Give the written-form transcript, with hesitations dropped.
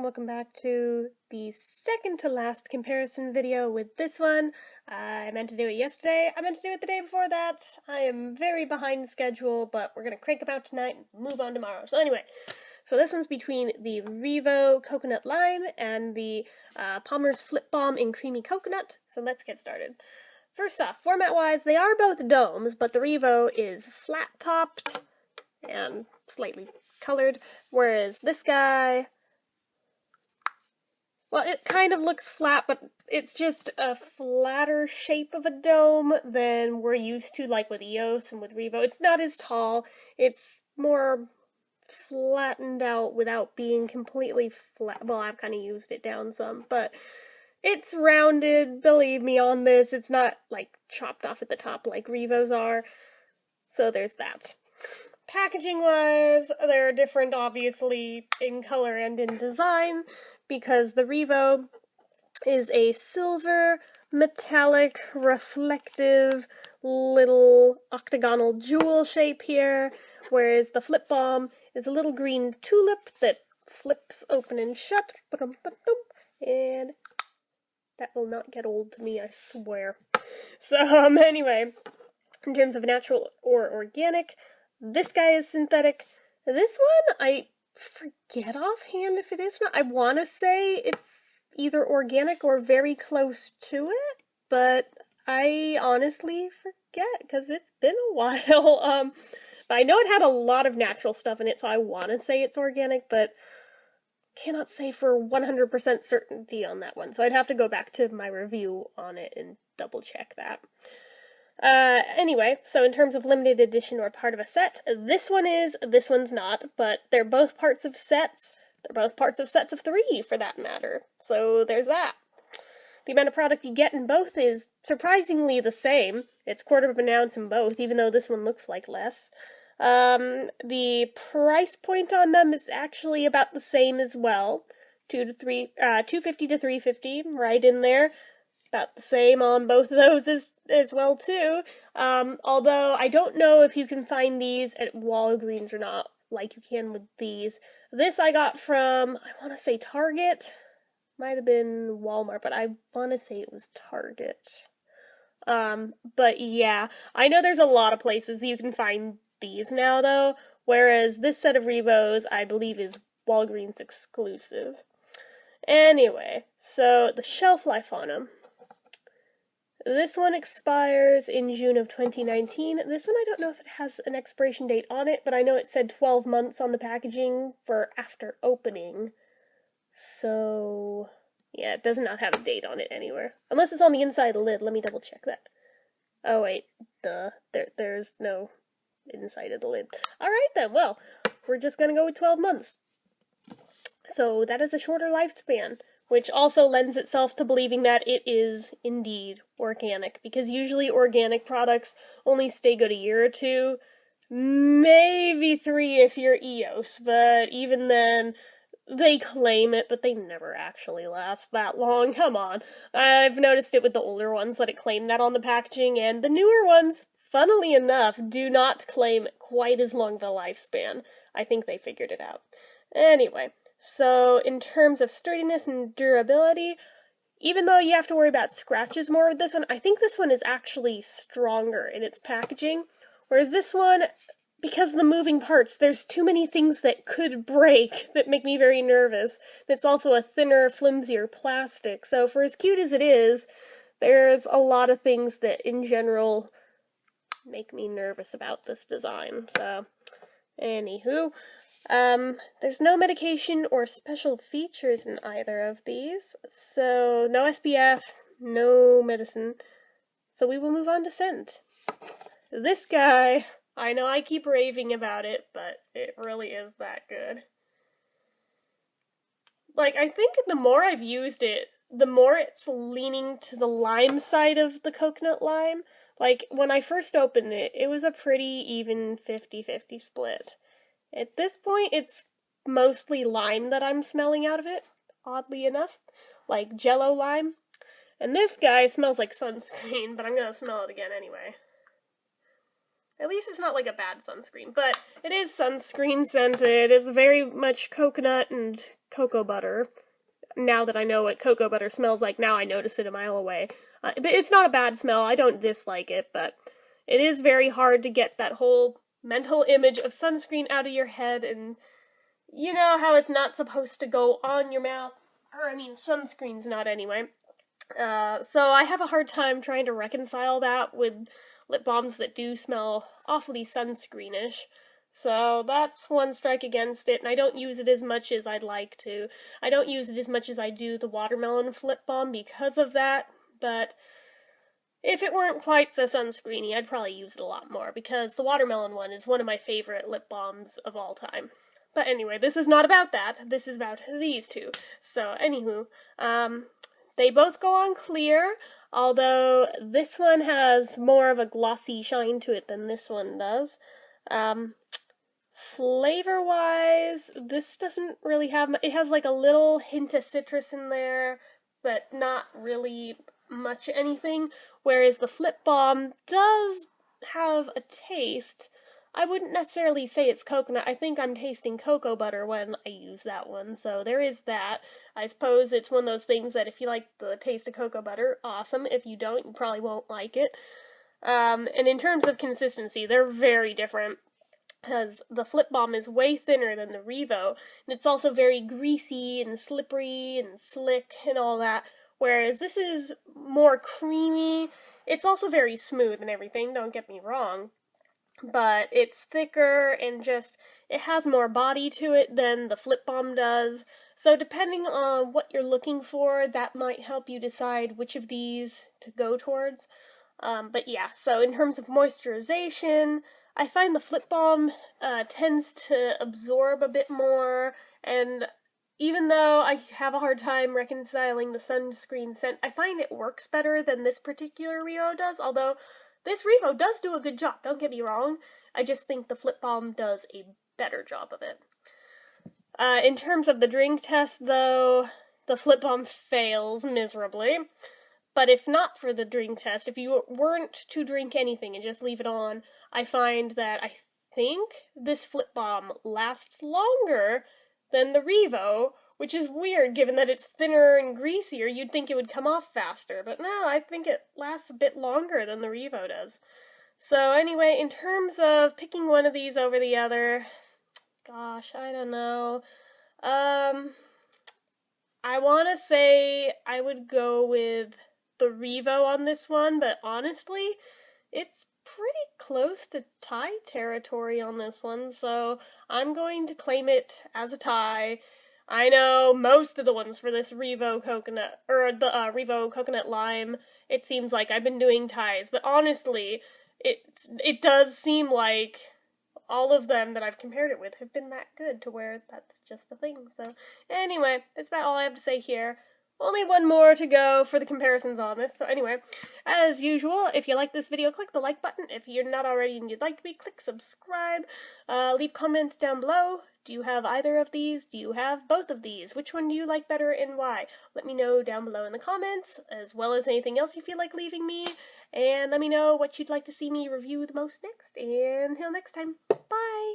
welcome back to the second to last comparison video with this one. I meant to do it yesterday, I meant to do it the day before that. I am very behind schedule, but we're gonna crank them out tonight and move on tomorrow. So anyway, this one's between the REVO Coconut Lime and the Palmer's Flip Balm in Creamy Coconut, so let's get started. First off, format-wise, they are both domes, but the REVO is flat-topped and slightly colored, whereas this guy, well, it kind of looks flat, but it's just a flatter shape of a dome than we're used to, like with EOS and with REVO. It's not as tall, it's more flattened out without being completely flat. Well, I've kind of used it down some, but it's rounded, believe me on this. It's not, like, chopped off at the top like REVO's are, so there's that. Packaging-wise, they're different, obviously, in color and in design, because the REVO is a silver, metallic, reflective, little octagonal jewel shape here, whereas the Flip Balm is a little green tulip that flips open and shut, and that will not get old to me, I swear. So, anyway, in terms of natural or organic, this guy is synthetic. This one, I forget offhand if it is or not. I want to say it's either organic or very close to it, but I honestly forget because it's been a while. But I know it had a lot of natural stuff in it, so I want to say it's organic, but cannot say for 100% certainty on that one. So I'd have to go back to my review on it and double check that. Anyway, so in terms of limited edition or part of a set, this one is, this one's not, but they're both parts of sets. They're both parts of sets of 3, for that matter. So there's that. The amount of product you get in both is surprisingly the same. It's 1/4 of an ounce in both, even though this one looks like less. The price point on them is actually about the same as well. $250 to $350, right in there. About the same on both of those as well too. Although I don't know if you can find these at Walgreens or not, like you can with these. This I got from, I want to say Target. Might have been Walmart, but I want to say it was Target. But yeah, I know there's a lot of places you can find these now though, whereas this set of REVOs I believe is Walgreens exclusive. Anyway, so the shelf life on them. This one expires in June of 2019. This one I don't know if it has an expiration date on it, but I know it said 12 months on the packaging for after opening. So, yeah, it does not have a date on it anywhere. Unless it's on the inside of the lid. Let me double check that. Oh wait, there's no inside of the lid. Alright then, well, we're just gonna go with 12 months. So that is a shorter lifespan, which also lends itself to believing that it is indeed organic, because usually organic products only stay good a year or 2, maybe 3 if you're EOS, but even then, they claim it, but they never actually last that long. Come on. I've noticed it with the older ones that it claimed that on the packaging, and the newer ones, funnily enough, do not claim quite as long of a lifespan. I think they figured it out. Anyway, so in terms of sturdiness and durability, even though you have to worry about scratches more with this one, I think this one is actually stronger in its packaging, whereas this one, because of the moving parts, there's too many things that could break that make me very nervous. It's also a thinner, flimsier plastic, so for as cute as it is, there's a lot of things that in general make me nervous about this design. So, anywho, there's no medication or special features in either of these, so no SPF, no medicine, so we will move on to scent. This guy, I know I keep raving about it, but it really is that good. Like, I think the more I've used it, the more it's leaning to the lime side of the coconut lime. Like, when I first opened it, it was a pretty even 50-50 split. At this point, it's mostly lime that I'm smelling out of it, oddly enough. Like Jello lime. And this guy smells like sunscreen, but I'm gonna smell it again anyway. At least it's not like a bad sunscreen, but it is sunscreen scented. It's very much coconut and cocoa butter. Now that I know what cocoa butter smells like, now I notice it a mile away. But it's not a bad smell, I don't dislike it, but it is very hard to get that whole mental image of sunscreen out of your head, and you know how it's not supposed to go on your mouth? Or, I mean, sunscreen's not anyway. So I have a hard time trying to reconcile that with lip balms that do smell awfully sunscreenish. So that's one strike against it, and I don't use it as much as I'd like to. I don't use it as much as I do the watermelon lip balm because of that, but if it weren't quite so sunscreeny, I'd probably use it a lot more, because the watermelon one is one of my favorite lip balms of all time. But anyway, this is not about that. This is about these two. So, anywho, they both go on clear, although this one has more of a glossy shine to it than this one does. Flavor-wise, this doesn't really have it has like a little hint of citrus in there, but not really much anything, whereas the Flip Balm does have a taste. I wouldn't necessarily say it's coconut. I think I'm tasting cocoa butter when I use that one, so there is that. I suppose it's one of those things that if you like the taste of cocoa butter, awesome. If you don't, you probably won't like it. And in terms of consistency, they're very different, because the Flip Balm is way thinner than the REVO, and it's also very greasy and slippery and slick and all that, whereas this is more creamy. It's also very smooth and everything, don't get me wrong, but it's thicker and just, it has more body to it than the Flip Balm does. So depending on what you're looking for, that might help you decide which of these to go towards. But yeah, so in terms of moisturization, I find the Flip Balm tends to absorb a bit more, and even though I have a hard time reconciling the sunscreen scent, I find it works better than this particular REVO does, although this REVO does do a good job, don't get me wrong. I just think the Flip Balm does a better job of it. In terms of the drink test, though, the Flip Balm fails miserably. But if not for the drink test, if you weren't to drink anything and just leave it on, I find that I think this Flip Balm lasts longer than the REVO, which is weird given that it's thinner and greasier. You'd think it would come off faster, but no, I think it lasts a bit longer than the REVO does. So anyway, in terms of picking one of these over the other, gosh, I don't know. I want to say I would go with the REVO on this one, but honestly, it's pretty close to tie territory on this one, so I'm going to claim it as a tie. I know most of the ones for this REVO coconut, or the REVO coconut lime, it seems like I've been doing ties, but honestly, it does seem like all of them that I've compared it with have been that good to where that's just a thing. So anyway, that's about all I have to say here. Only one more to go for the comparisons on this. So anyway, as usual, if you like this video, click the like button. If you're not already and you'd like to be, click subscribe. Leave comments down below. Do you have either of these? Do you have both of these? Which one do you like better and why? Let me know down below in the comments, as well as anything else you feel like leaving me. And let me know what you'd like to see me review the most next. And until next time, bye!